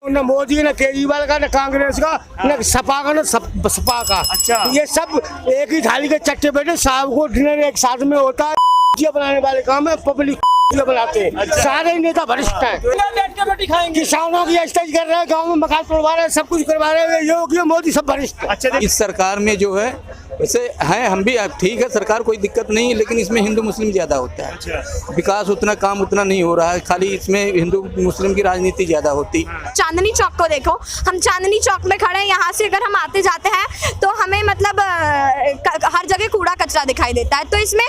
न मोदी न केजरीवाल का न कांग्रेस का न सपा का न सपा का। अच्छा। ये सब एक ही थाली के चट्टे बैठे, शाम को डिनर एक साथ में होता है। बनाने वाले काम है, पब्लिक बनाते हैं। अच्छा। सारे नेता भ्रष्ट हैं। किसानों की एक्सरसाइज कर रहे हैं, गाँव में मकान तोड़वा रहे हैं, सब कुछ करवा रहे हैं। योगी मोदी सब भ्रष्ट। अच्छा, इस सरकार में जो है वैसे हैं, हम भी ठीक है, सरकार कोई दिक्कत नहीं है, लेकिन इसमें हिंदू मुस्लिम ज़्यादा होता है। अच्छा। विकास उतना काम उतना नहीं हो रहा है, खाली इसमें हिंदू मुस्लिम की राजनीति ज़्यादा होती। चांदनी चौक को देखो, हम चांदनी चौक में खड़े हैं, यहाँ से अगर हम आते जाते हैं तो हमें मतलब हर जगह कूड़ा कचरा दिखाई देता है। तो इसमें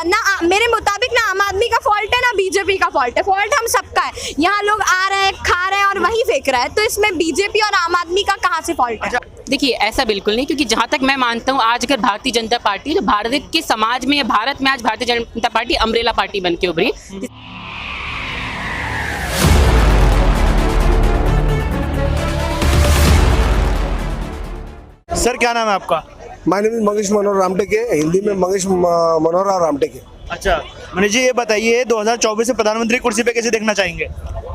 ना मेरे मुताबिक ना आम आदमी का फॉल्ट है ना बीजेपी का फॉल्ट है। फॉल्ट हम सबका है। यहाँ लोग आ रहे हैं, खा रहे हैं और वहीं फेंक रहे हैं। तो इसमें बीजेपी और आम आदमी का कहाँ से फॉल्ट है? देखिए, ऐसा बिल्कुल नहीं, क्योंकि जहाँ तक मैं मानता हूँ आज अगर भारतीय जनता पार्टी जो भारत के समाज में या भारत में आज Bharatiya Janata party umbrella party बन के उभरी। सर क्या नाम है आपका? माय नेम इज मंगेश मनोहर रामटेके, हिंदी में मंगेश मनोहर और रामटेके। अच्छा मनीष जी, ये बताइए 2024 में प्रधानमंत्री कुर्सी पे कैसे देखना चाहेंगे?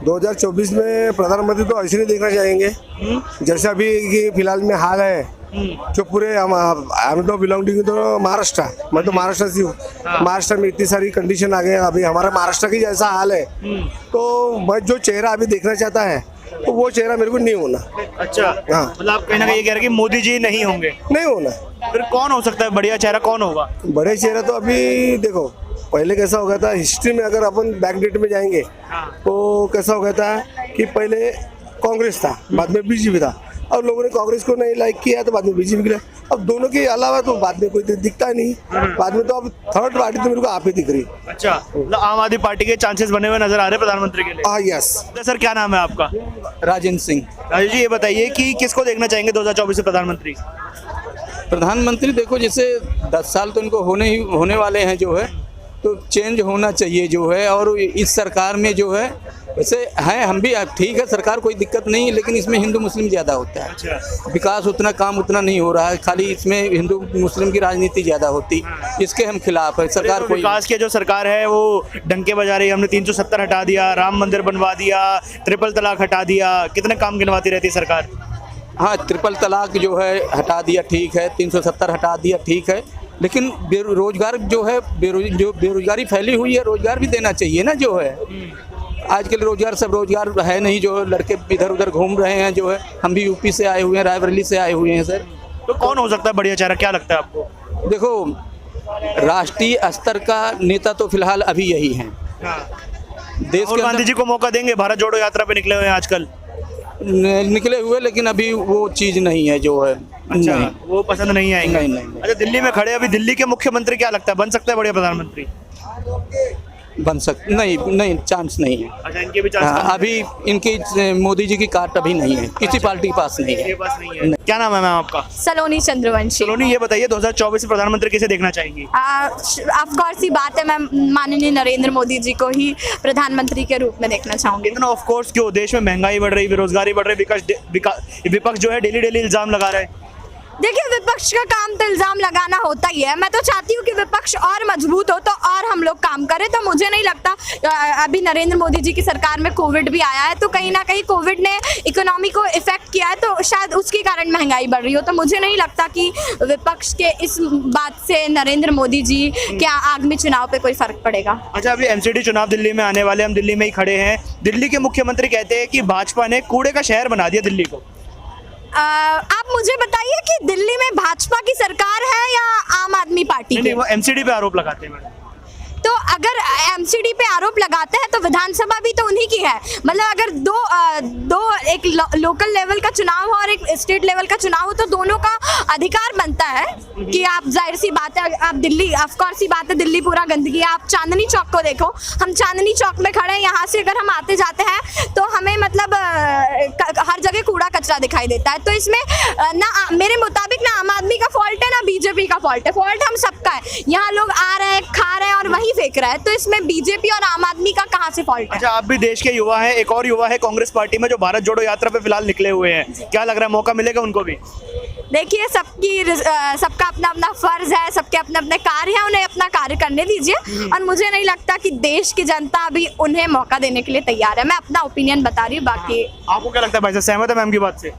2024 में प्रधानमंत्री तो ऐसे नहीं देखना चाहेंगे जैसे अभी की फिलहाल में हाल है। जो पूरे हम तो बिलोंगिंग तो महाराष्ट्र, मैं तो महाराष्ट्र से हूँ। महाराष्ट्र में इतनी सारी कंडीशन आ गए, अभी हमारा महाराष्ट्र की जैसा हाल है। तो मैं जो चेहरा अभी देखना चाहता है तो वो चेहरा मेरे को नहीं होना। अच्छा। हाँ। मतलब आप कहीं ना कहीं ये कह रहे हैं कि मोदी जी नहीं होंगे? नहीं होना। फिर कौन हो सकता है बढ़िया चेहरा, कौन होगा? बड़े चेहरा तो अभी देखो, पहले कैसा हो गया था हिस्ट्री में, अगर अपन बैकडेट में जाएंगे तो कैसा हो गया था कि पहले कांग्रेस था, बाद में बीजेपी था, और लोगों ने कांग्रेस को नहीं लाइक किया तो बाद में बीजेपी किया। अब दोनों के अलावा तो बाद में कोई दिखता नहीं। बाद में तो अब थर्ड पार्टी तो मेरे को आप ही दिख रही। अच्छा, मतलब आम आदमी पार्टी के चांसेस बने हुए नजर आ रहे हैं प्रधानमंत्री के लिए? हाँ, यस। सर क्या नाम है आपका? राजेंद्र सिंह। राजेश जी, ये बताइए कि किसको देखना चाहेंगे 2024 से प्रधानमंत्री? प्रधानमंत्री देखो, जैसे 10 साल तो इनको होने वाले हैं जो है, तो चेंज होना चाहिए जो है। और इस सरकार में जो है वैसे हैं, हम भी ठीक है, सरकार कोई दिक्कत नहीं है, लेकिन इसमें हिंदू मुस्लिम ज़्यादा होता है। अच्छा। विकास उतना काम उतना नहीं हो रहा है, खाली इसमें हिंदू मुस्लिम की राजनीति ज़्यादा होती। इसके हम खिलाफ है। सरकार कोई विकास की जो सरकार है वो डंके बजा रही है। हमने 370 हटा दिया, राम मंदिर बनवा दिया, ट्रिपल तलाक हटा दिया, कितने काम गिनवाती रहती है सरकार? हाँ, ट्रिपल तलाक जो है हटा दिया, ठीक है, 370 हटा दिया, ठीक है, लेकिन बेरोजगार जो है, बेरोजगारी फैली हुई है, रोजगार भी देना चाहिए ना जो है। आजकल रोजगार सब रोजगार है नहीं, जो लड़के इधर उधर घूम रहे हैं जो है। हम भी यूपी से आए हुए हैं, रायबरेली से आए हुए हैं सर। तो कौन हो सकता है बढ़िया चेहरा, क्या लगता है आपको? देखो, राष्ट्रीय स्तर का नेता तो फिलहाल अभी यही हैं। देश के गांधी जी को मौका देंगे? भारत जोड़ो यात्रा पे निकले हुए हैं आजकल। निकले हुए, लेकिन अभी वो चीज़ नहीं है जो है। अच्छा, वो पसंद नहीं आएंगे? नहीं। अच्छा, दिल्ली में खड़े, अभी दिल्ली के मुख्यमंत्री क्या लगता है, बन सकता है बढ़िया प्रधानमंत्री? बन सकते नहीं, चांस नहीं है। अच्छा, इनके भी चांस? हाँ, अभी इनकी मोदी जी की कार्ड अभी नहीं है, किसी पार्टी के पास नहीं है। क्या नाम है मैम आपका? सलोनी चंद्रवंशी। सलोनी, ये बताइए 2024 में प्रधानमंत्री किसे देखना चाहेंगी? ऑफ कोर्स ही बात है, मैं माननीय नरेंद्र मोदी जी को ही प्रधानमंत्री के रूप में देखना चाहूंगी। इतना ऑफ कोर्स क्यों? देश में महंगाई बढ़ रही, बेरोजगारी बढ़ रही, विपक्ष जो है डेली इल्जाम लगा रहा है। देखिए, विपक्ष का काम तो इल्जाम लगाना होता ही है। मैं तो चाहती हूँ कि विपक्ष और मजबूत हो तो और हम लोग काम करें। तो मुझे नहीं लगता, अभी नरेंद्र मोदी जी की सरकार में कोविड भी आया है, तो कहीं ना कहीं कोविड ने इकोनॉमी को इफेक्ट किया है, तो शायद उसके कारण महंगाई बढ़ रही हो। तो मुझे नहीं लगता कि विपक्ष के इस बात से नरेंद्र मोदी जी के आगामी चुनाव पे कोई फर्क पड़ेगा। अच्छा, अभी एमसीडी चुनाव दिल्ली में आने वाले, हम दिल्ली में ही खड़े हैं। दिल्ली के मुख्यमंत्री कहते हैं कि भाजपा ने कूड़े का शहर बना दिया दिल्ली को। आप मुझे बताइए कि दिल्ली में भाजपा की सरकार है या आम आदमी पार्टी की? नहीं, वो एमसीडी पे आरोप लगाते हैं मैडम। तो अगर एमसीडी पे आरोप लगाते हैं तो विधानसभा भी तो उन्हीं की है। मतलब अगर दो एक लोकल लेवल का चुनाव हो और एक स्टेट लेवल का चुनाव हो, तो दोनों का अधिकार बनता है कि आप, जाहिर सी बात है, आप दिल्ली, ऑफ कोर्स सी बात है, दिल्ली पूरा गंदगी है। आप चांदनी चौक को देखो, हम चांदनी चौक में खड़े हैं, यहाँ से अगर हम आते जाते हैं तो हमें मतलब हर जगह कूड़ा कचरा दिखाई देता है। तो इसमें ना मेरे मुताबिक ना आम आदमी का फॉल्ट है ना बीजेपी का फॉल्ट है। फॉल्ट हम सबका है। यहाँ लोग आ रहे हैं, खा रहे हैं और वहीं फेंक रहा है। तो इसमें बीजेपी और आम आदमी का कहां से फॉल्ट है? अच्छा, आप भी देश के युवा हैं, एक और युवा है कांग्रेस पार्टी में जो भारत जोड़ो यात्रा पे फिलहाल निकले हुए हैं, क्या लग रहा है मौका मिलेगा उनको भी? देखिए सबका अपना अपना फर्ज है, सबके अपने अपने कार्य हैं, उन्हें अपना कार्य करने दीजिए। और मुझे नहीं लगता कि देश की जनता अभी उन्हें मौका देने के लिए तैयार है। मैं अपना ओपिनियन बता रही हूँ, बाकी आपको क्या लगता है भाई साहब, सहमत है मैम की बात से?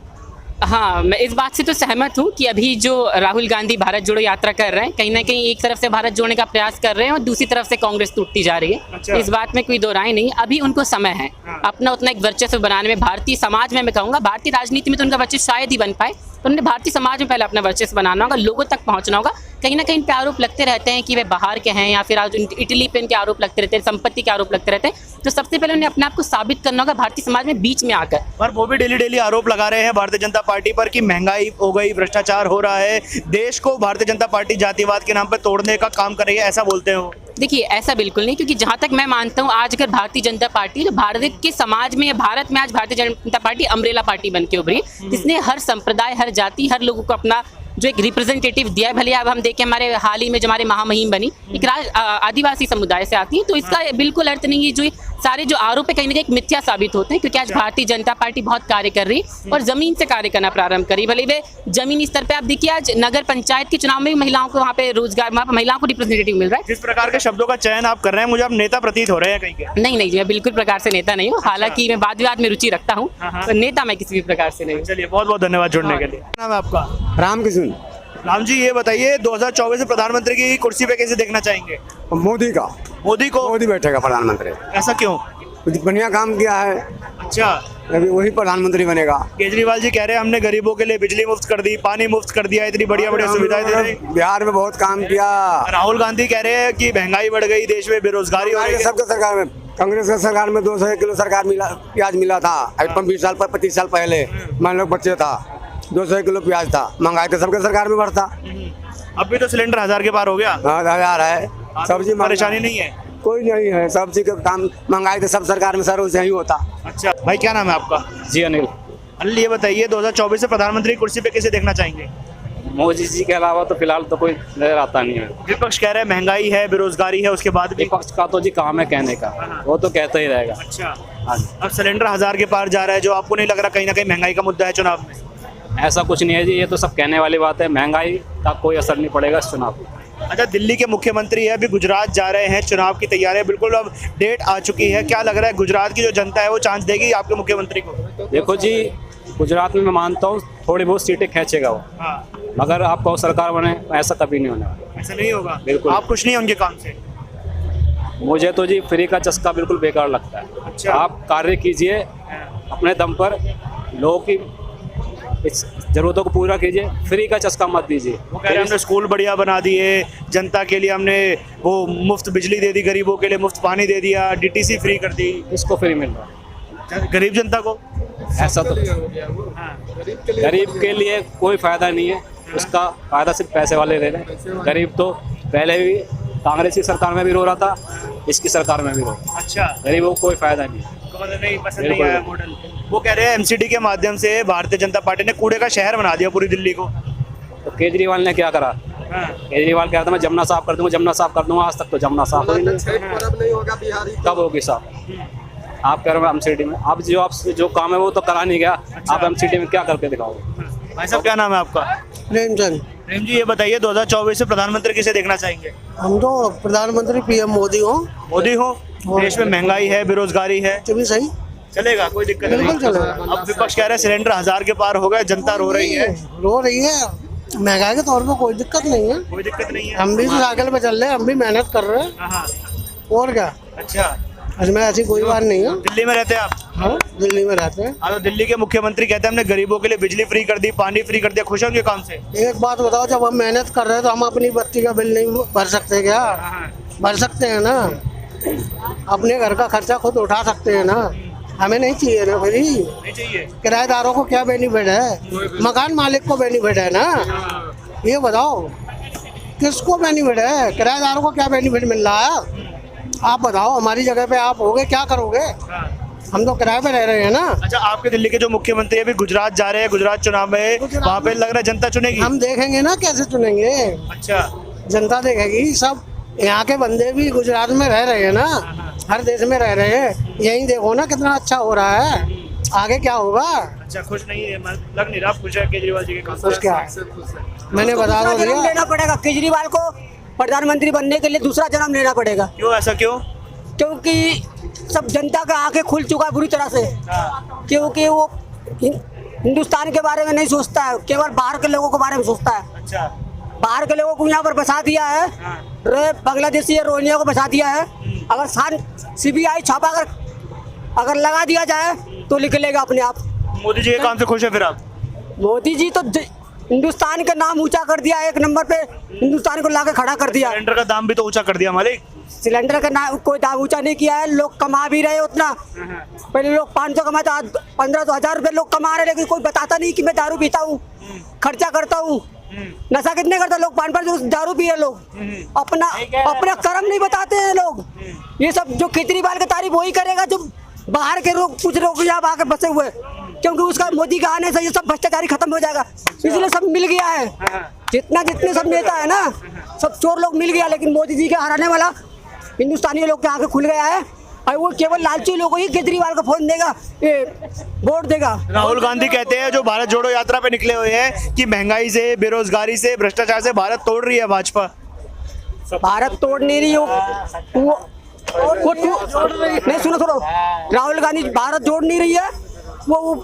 हाँ, मैं इस बात से तो सहमत हूँ कि अभी जो राहुल गांधी भारत जोड़ो यात्रा कर रहे हैं, कहीं ना कहीं एक तरफ से भारत जोड़ने का प्रयास कर रहे हैं और दूसरी तरफ से कांग्रेस टूटती जा रही है। अच्छा। इस बात में कोई दो राय नहीं। अभी उनको समय है अपना उतना एक वर्चस्व बनाने में। भारतीय समाज में मैं कहूँगा, भारतीय राजनीति में तो उनका वर्चस्व शायद ही बन पाए, तो उन्हें भारतीय समाज में पहले अपना वर्चस्व बनाना होगा, लोगों तक पहुँचना होगा। कहीं ना कहीं इन पे आरोप लगते रहते हैं कि वे बाहर के हैं, या फिर आज इटली पे इनके आरोप लगते रहते हैं, संपत्ति के आरोप लगते रहते हैं। तो सबसे पहले उन्हें अपने आप को साबित करना होगा भारतीय समाज में बीच में आकर। पर वो भी डेली आरोप लगा रहे हैं भारतीय जनता पार्टी पर कि महंगाई हो गई, भ्रष्टाचार हो रहा है, देश को भारतीय जनता पार्टी जातिवाद के नाम पर तोड़ने का काम कर रही है, ऐसा बोलते हो? देखिए, ऐसा बिल्कुल नहीं, क्योंकि जहाँ तक मैं मानता हूँ आज अगर भारतीय जनता पार्टी जो भारत के समाज में या भारत में आज Bharatiya Janata party umbrella party बन के उभरी, जिसने हर संप्रदाय, हर जाति, हर लोगों को अपना जो एक रिप्रेजेंटेटिव दिया है। भले अब हम देखें हमारे हाल ही में जो हमारे महामहिम बनी एक आदिवासी समुदाय से आती है, तो इसका बिल्कुल अर्थ नहीं है जो सारे जो आरोप है कहीं ना कहीं एक मिथ्या साबित होते हैं। क्योंकि आज भारतीय जनता पार्टी बहुत कार्य कर रही है और जमीन से कार्य करना प्रारंभ करी। भले वे जमीनी स्तर पे आप देखिए, आज नगर पंचायत के चुनाव में भी महिलाओं को वहाँ पे रोजगार, वहाँ पे महिलाओं को रिप्रेजेंटेटिव मिल रहा है। जिस प्रकार के शब्दों का चयन आप कर रहे हैं, मुझे आप नेता प्रतीत हो रहे हैं कहीं के? नहीं, मैं बिल्कुल प्रकार से नेता नहीं हूँ। हालांकि मैं वाद विवाद में रुचि रखता हूँ, पर नेता मैं किसी भी प्रकार से नहीं हूँ। चलिए, बहुत बहुत धन्यवाद जुड़ने के लिए। क्या नाम है आपका? रामकृष्ण। राम जी, ये बताइए 2024 में प्रधानमंत्री की कुर्सी पे कैसे देखना चाहेंगे? मोदी का, मोदी को? मोदी बैठेगा प्रधानमंत्री। ऐसा क्यों? कुछ बढ़िया काम किया है, अच्छा। अभी वही प्रधानमंत्री बनेगा। केजरीवाल जी कह रहे हैं हमने गरीबों के लिए बिजली मुफ्त कर दी, पानी मुफ्त कर दिया, इतनी बढ़िया सुविधाएं दे रहे। बिहार में बहुत काम किया। राहुल गांधी कह रहे हैं कि महंगाई बढ़ गई, देश में बेरोजगारी हो रही है। सबके सरकार में, कांग्रेस की सरकार में 200 किलो सरकार मिला, प्याज मिला था। 20 साल पर 25 साल पहले मान लो बच्चे था, 200 किलो प्याज था। महंगाई तो सबके सरकार में बढ़ता। अभी तो सिलेंडर 1000 के पार हो गया। 1000 है। सब्जी परेशानी नहीं है? कोई नहीं है, सब्जी का काम महंगाई तो सब सरकार में सर ही होता। अच्छा भाई, क्या नाम है आपका? जी अनिल। अनिल, ये बताइए 2024 से प्रधानमंत्री कुर्सी पे कैसे देखना चाहेंगे? मोदी जी के अलावा तो फिलहाल तो कोई नजर आता नहीं है। विपक्ष कह रहे हैं महंगाई है, बेरोजगारी है, उसके बाद भी। विपक्ष का तो जी काम है कहने का, वो तो कहता ही रहेगा। अच्छा। हाँ जी। अब सिलेंडर 1000 के पार जा रहा है, जो आपको नहीं लग रहा कहीं ना कहीं महंगाई का मुद्दा है चुनाव में? ऐसा कुछ नहीं है जी, ये तो सब कहने वाली बात है। महंगाई का कोई असर नहीं पड़ेगा इस चुनाव पर। अच्छा, दिल्ली के मुख्यमंत्री है, अभी गुजरात जा रहे हैं, चुनाव की तैयारियां बिल्कुल अब डेट आ चुकी है। क्या लग रहा है गुजरात की जो जनता है वो चांस देगी आपके मुख्यमंत्री को? देखो जी, गुजरात में मैं मानता हूँ थोड़ी बहुत सीटें खींचेगा वो, हाँ। मगर आपका वो सरकार बने ऐसा कभी नहीं होने वाला। ऐसा नहीं होगा? बिल्कुल। आप खुश नहीं होंगे काम से? मुझे तो जी फ्री का चस्का बिल्कुल बेकार लगता है। अच्छा। आप कार्य कीजिए अपने दम पर, लोगों की इस जरूरतों को पूरा कीजिए, फ्री का चस्का मत दीजिए। वो कह रहे हैं हमने स्कूल बढ़िया बना दिए, जनता के लिए हमने वो मुफ्त बिजली दे दी, गरीबों के लिए मुफ्त पानी दे दिया, डीटीसी फ्री कर दी। इसको फ्री मिल रहा है, गरीब जनता को ऐसा तो गरीब के लिए कोई फायदा नहीं है। उसका फायदा सिर्फ पैसे वाले ले रहे हैं। गरीब तो पहले भी कांग्रेस की सरकार में भी रो रहा था, इसकी सरकार में भी रो। अच्छा। गरीबों को कोई फायदा नहीं है। नहीं पसंद नहीं आया मॉडल। वो कह रहे हैं एमसीडी के माध्यम से भारतीय जनता पार्टी ने कूड़े का शहर बना दिया पूरी दिल्ली को। तो केजरीवाल ने क्या करा? केजरीवाल कह रहा था मैं जमुना साफ कर दूंगा, जमुना साफ कर दूंगा। आज तक तो जमुना साफ हो ही नहीं। कब होगी साफ? आप कह रहे हो एमसीडी में, आप जो काम है वो तो करा नहीं गया। आप एमसीडी में क्या करके दिखाओगे? भाई साहब, क्या नाम है आपका? प्रेमचंद। प्रेम जी, ये बताइए 2024 से प्रधानमंत्री किसे देखना चाहेंगे? हम तो प्रधानमंत्री पीएम मोदी हो। मोदी हो? देश में महंगाई है, बेरोजगारी है, तो भी सही, चलेगा, कोई दिक्कत नहीं? बिल्कुल चलेगा। अब विपक्ष कह रहे हैं सिलेंडर 1000 के पार हो गए, जनता रो रही है। रो रही है, महंगाई के तौर पर कोई दिक्कत नहीं है। कोई दिक्कत नहीं है। हम भी साइकिल पे चल रहे हैं, हम भी मेहनत कर रहे हैं, हाँ। और क्या। अच्छा, इसमें ऐसी कोई बात नहीं है। दिल्ली में रहते हैं आप? हाँ, दिल्ली में रहते हैं। तो दिल्ली के मुख्यमंत्री कहते हैं हमने गरीबों के लिए बिजली फ्री कर दी, पानी फ्री कर दिया, खुश होंगे काम से? एक बात बताओ, जब हम मेहनत कर रहे हैं तो हम अपनी बत्ती का बिल नहीं भर सकते क्या? भर सकते हैं ना, अपने घर का खर्चा खुद उठा सकते हैं ना। हमें नहीं चाहिए ना फ्री। नहीं चाहिए। किराएदारों को क्या बेनिफिट है? मकान मालिक को बेनिफिट है ना। ये बताओ किसको बेनिफिट है? किराएदारों को क्या बेनिफिट मिल रहा है? आप बताओ, हमारी जगह पे आप होगे क्या करोगे? हम तो किराए पे रह रहे हैं ना। अच्छा, आपके दिल्ली के जो मुख्यमंत्री अभी गुजरात जा रहे हैं, गुजरात चुनाव में, वहाँ पे लग रहा है जनता चुनेगी? हम देखेंगे ना कैसे चुनेंगे। अच्छा। जनता देखेगी। सब यहाँ के बंदे भी गुजरात में रह रहे हैं ना, हर देश में रह रहे हैं। यही देखो ना कितना अच्छा हो रहा है। आगे क्या होगा? अच्छा, खुश नहीं है, लग नहीं रहा आप खुश है केजरीवाल जी के काम कुछ क्या मैंने बता दो जन्म लेना पड़ेगा केजरीवाल को। प्रधानमंत्री बनने के लिए दूसरा जन्म लेना पड़ेगा, क्यों ऐसा क्यों? क्योंकि सब जनता का आंखें खुल चुका है बुरी तरह से। क्योंकि वो हिंदुस्तान के बारे में नहीं सोचता है, केवल बाहर के लोगों के बारे में सोचता है। अच्छा, बाहर के लोगों को यहाँ पर बसा दिया है, बांग्लादेशी रोहिंग्या को बसा दिया है। अगर CBI छापा अगर लगा दिया जाए तो निकलेगा अपने आप। मोदी जी के काम से खुश है फिर आप? मोदी जी तो हिंदुस्तान का नाम ऊंचा कर दिया, एक नंबर पे हिंदुस्तान को लाके खड़ा कर दिया। सिलेंडर का दाम भी तो ऊंचा कर दिया मालिक। सिलेंडर का नाम कोई दाम ऊंचा नहीं किया है, लोग कमा भी रहे उतना। पहले लोग 500 कमाते, आज 1500 1000 रुपए लोग कमा रहे, लेकिन कोई बताता नहीं कि मैं दारू पीता हूँ, खर्चा करता हूँ। नशा कितने करता लोग? 5-5 दारू पिए लोग, अपना कर्म नहीं बताते हैं लोग। ये सब जो केजरीवाल की तारीफ वही करेगा जो बाहर के लोग, कुछ लोग यहाँ आकर बसे हुए, क्योंकि उसका मोदी का आने से ये सब भ्रष्टाचारी खत्म हो जाएगा। इसलिए सब मिल गया है, जितने सब नेता है ना, सब चोर लोग मिल गया। लेकिन मोदी जी के हराने वाला हिंदुस्तानी लोग के आंखें खुल गया है, और वो केवल लालची लोगों ही केजरीवाल को फोन देगा, वोट देगा। राहुल गांधी कहते हैं, जो भारत जोड़ो यात्रा पे निकले हुए हैं, कि महंगाई से, बेरोजगारी से, भ्रष्टाचार से भारत तोड़ रही है भाजपा। भारत तोड़ नहीं रही वो नहीं, सुनो, राहुल गांधी भारत जोड़ नहीं रही है, वो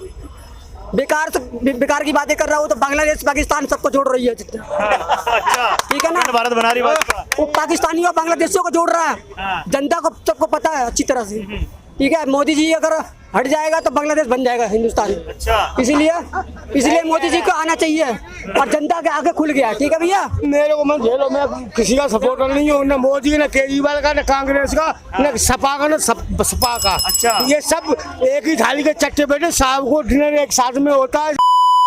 बेकार की बातें कर रहा है। वो तो बांग्लादेश पाकिस्तान सबको जोड़ रही है। अच्छा, ठीक है ना, भारत बना रही भाजपा। वो पाकिस्तानी और बांग्लादेशियों को जोड़ रहा है, जनता को सबको पता है अच्छी तरह से। ठीक है, मोदी जी अगर हट जाएगा तो बांग्लादेश बन जाएगा हिंदुस्तान। अच्छा, इसलिए मोदी जी को आना चाहिए, और जनता के आगे खुल गया। ठीक है भैया, मेरे को मत झेलो, मैं किसी का सपोर्टर नहीं हूँ, न मोदी न केजरीवाल का, न कांग्रेस का, न सपा का, न सपा का। अच्छा, ये सब एक ही थाली के चट्टे बैठे, साहब को डिनर एक साथ में होता है।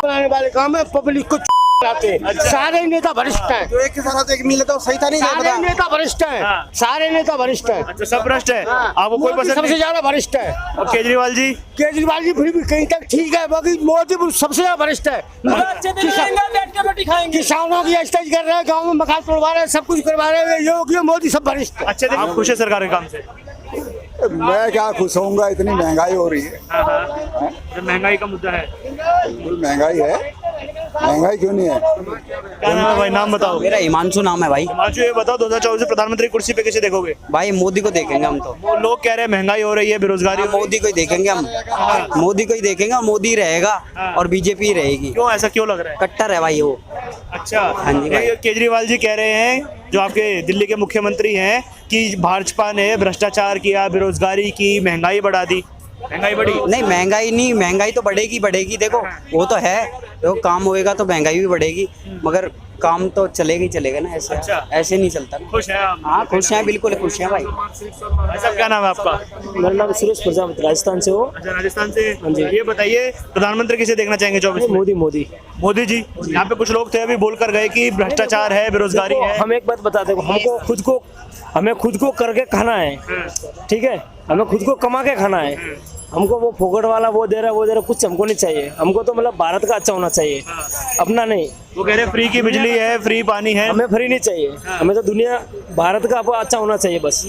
बनाने वाले काम है, पब्लिक को अच्छा। सारे नेता वरिष्ठ हैं, जो एक के साथ एक मिले तो सही था नहीं। सारे नेता वरिष्ठ हैं, सारे नेता वरिष्ठ हैं। अच्छा, सब भ्रष्ट है, आपको कोई पसंद सबसे नहीं? ज्यादा वरिष्ठ है। और केजरीवाल जी? केजरीवाल जी फिर भी कहीं तक ठीक है, बाकी मोदी सबसे ज्यादा वरिष्ठ है। किसानों की एक्सरसाइज कर रहे हैं, गाँव में मकान तोड़वा रहे हैं, सब कुछ करवा रहे हैं, योगी मोदी सब वरिष्ठ है। अच्छे, आप खुश है सरकार के काम से? मैं क्या खुश होऊंगा, इतनी महंगाई हो रही है। जो महंगाई का मुद्दा है, बिल्कुल महंगाई है, महंगाई क्यों नहीं है? क्या नाम है भाई? नाम बताओ। मेरा हिमांशु नाम है भाई। हिमांशु, ये बताओ 2024 से प्रधानमंत्री कुर्सी पे किसे देखोगे? भाई मोदी को देखेंगे हम तो। वो लोग कह रहे हैं महंगाई हो रही है, बेरोजगारी हो रही है। मोदी को ही देखेंगे हम, मोदी को ही देखेंगे, मोदी रहेगा और बीजेपी रहेगी। क्यों, ऐसा क्यों लग रहा है? कट्टर है भाई वो। अच्छा, हाँ जी भाई। ये केजरीवाल जी कह रहे हैं, जो आपके दिल्ली के मुख्यमंत्री हैं, कि भाजपा ने भ्रष्टाचार किया, बेरोजगारी की, महंगाई बढ़ा दी। महंगाई बढ़ी? नहीं, महंगाई नहीं, महंगाई तो बढ़ेगी। देखो वो तो है, देखो काम होएगा तो महंगाई भी बढ़ेगी, मगर काम तो चलेगा ही चलेगा ना। ऐसे अच्छा। ऐसे नहीं चलता ना। खुश है आप? हाँ खुश हैं, बिल्कुल खुश हैं भाई। ऐसा, क्या नाम है आपका? मेरा नाम सुरेश प्रजापति, राजस्थान से हो। अच्छा, राजस्थान से। हाँ जी। ये बताइए, प्रधानमंत्री किसे देखना चाहेंगे 24 में? मोदी। मोदी जी। यहाँ पे कुछ लोग थे अभी बोल कर गए कि भ्रष्टाचार है, बेरोजगारी है। हम एक बात बता दे, हमें खुद को करके खाना है। ठीक है, हमें खुद को कमा के खाना है। हमको वो फोकट वाला वो दे रहा कुछ हमको नहीं चाहिए। हमको तो मतलब भारत का अच्छा होना चाहिए, अपना नहीं। वो कह रहे फ्री की बिजली है, फ्री पानी है। हमें फ्री नहीं चाहिए, हमें तो दुनिया भारत का अच्छा होना चाहिए बस।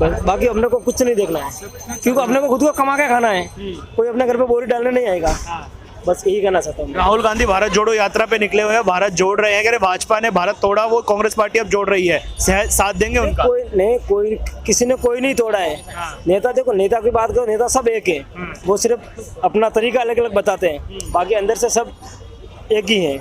बाकी अपने को कुछ नहीं देखना है, क्योंकि अपने को खुद को कमा के खाना है। कोई अपने घर पे बोरी डालने नहीं आएगा। बस यही कहना चाहता हूँ। राहुल गांधी भारत जोड़ो यात्रा पे निकले हुए हैं, भारत जोड़ रहे हैं। कह रहे भाजपा ने भारत तोड़ा, वो कांग्रेस पार्टी अब जोड़ रही है, साथ देंगे उनका? कोई किसी ने कोई नहीं तोड़ा है। नेता देखो, नेता की बात करो, नेता सब एक है, वो सिर्फ अपना तरीका अलग अलग बताते हैं, बाकी अंदर से सब एक ही है।